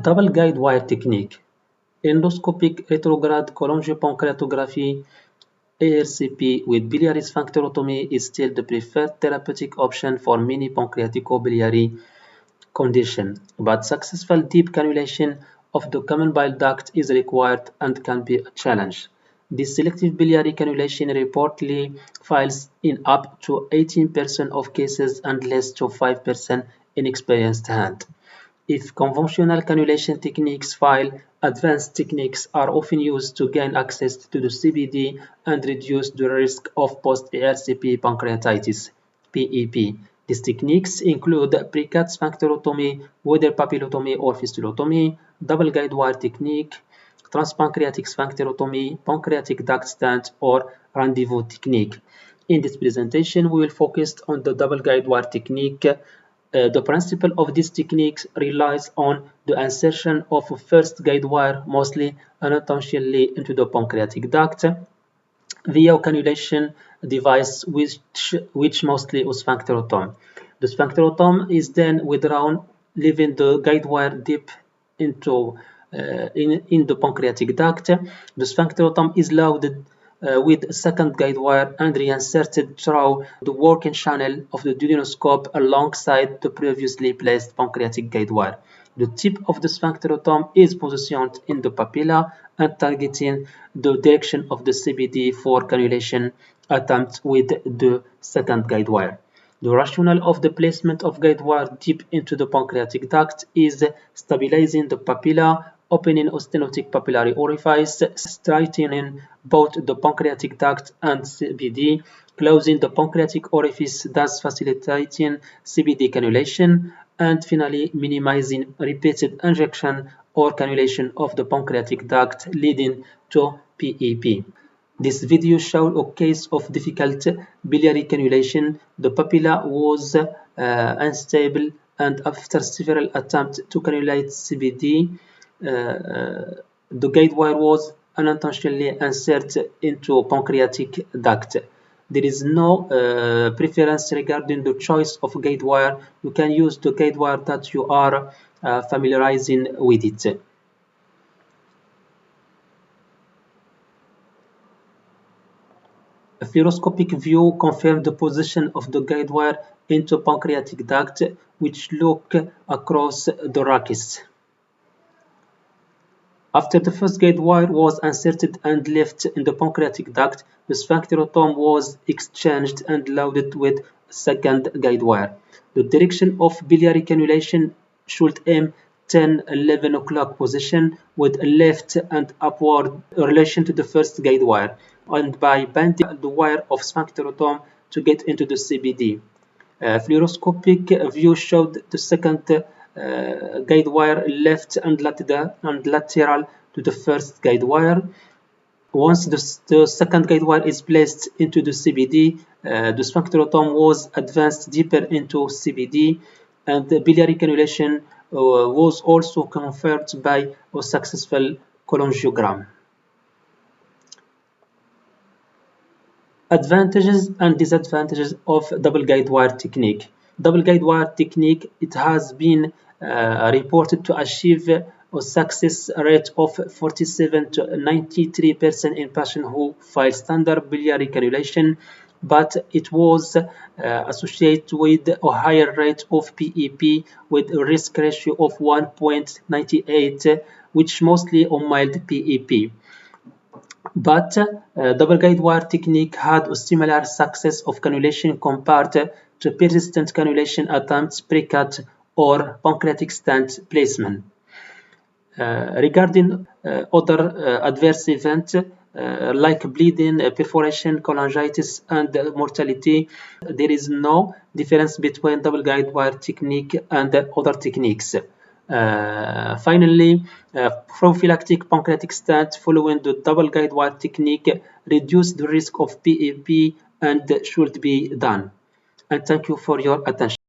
Double guide wire technique. Endoscopic retrograde cholangiopancreatography ARCP with biliary sphincterotomy is still the preferred therapeutic option for many pancreaticobiliary conditions, but successful deep cannulation of the common bile duct is required and can be a challenge. This selective biliary cannulation reportedly fails in up to 18% of cases and less to 5% in experienced hands. If conventional cannulation techniques fail, advanced techniques are often used to gain access to the CBD and reduce the risk of post-ARCP pancreatitis (PEP). These techniques include precut sphincterotomy, whether papillotomy or fistulotomy, double guide wire technique, transpancreatic sphincterotomy, pancreatic duct stent, or rendezvous technique. In this presentation, we will focus on the double guide wire technique. The principle of this technique relies on the insertion of a first guide wire, mostly unintentionally, into the pancreatic duct via a cannulation device which mostly is sphincterotomy. The sphincterotomy is then withdrawn, leaving the guide wire deep into in the pancreatic duct. The sphincterotomy is loaded with a second guide wire and reinserted through the working channel of the duodenoscope alongside the previously placed pancreatic guide wire. The tip of the sphincterotomy is positioned in the papilla and targeting the direction of the CBD for cannulation attempt with the second guide wire. The rationale of the placement of guide wire deep into the pancreatic duct is stabilizing the papilla, opening a stenotic papillary orifice, straightening both the pancreatic duct and CBD, closing the pancreatic orifice, thus facilitating CBD cannulation, and finally minimizing repeated injection or cannulation of the pancreatic duct, leading to PEP. This video showed a case of difficult biliary cannulation. The papilla was unstable, and after several attempts to cannulate CBD, the guide wire was unintentionally inserted into pancreatic duct. There is no preference regarding the choice of guide wire. You can use the guide wire that you are familiarizing with it. A fluoroscopic view confirmed the position of the guide wire into pancreatic duct, which look across the rachis. After the first guide wire was inserted and left in the pancreatic duct, the sphincterotomy was exchanged and loaded with a second guide wire. The direction of biliary cannulation should aim 10-11 o'clock position with a left and upward relation to the first guide wire, and by bending the wire of sphincterotomy to get into the CBD. Fluoroscopic view showed the second guide wire left and lateral to the first guide wire. Once the second guide wire is placed into the CBD, the sphincterotomy was advanced deeper into CBD, and the biliary cannulation was also confirmed by a successful cholangiogram. Advantages and disadvantages of double guide wire technique. Double guide wire technique, it has been reported to achieve a success rate of 47 to 93% in patients who failed standard biliary cannulation, but it was associated with a higher rate of PEP with a risk ratio of 1.98, which mostly on mild PEP. But double guide wire technique had a similar success of cannulation compared to persistent cannulation attempts, precut, or pancreatic stent placement. Regarding other adverse events like bleeding, perforation, cholangitis, and mortality, there is no difference between double guide wire technique and other techniques. Finally, prophylactic pancreatic stent following the double guide wire technique reduce the risk of PEP and should be done. And thank you for your attention.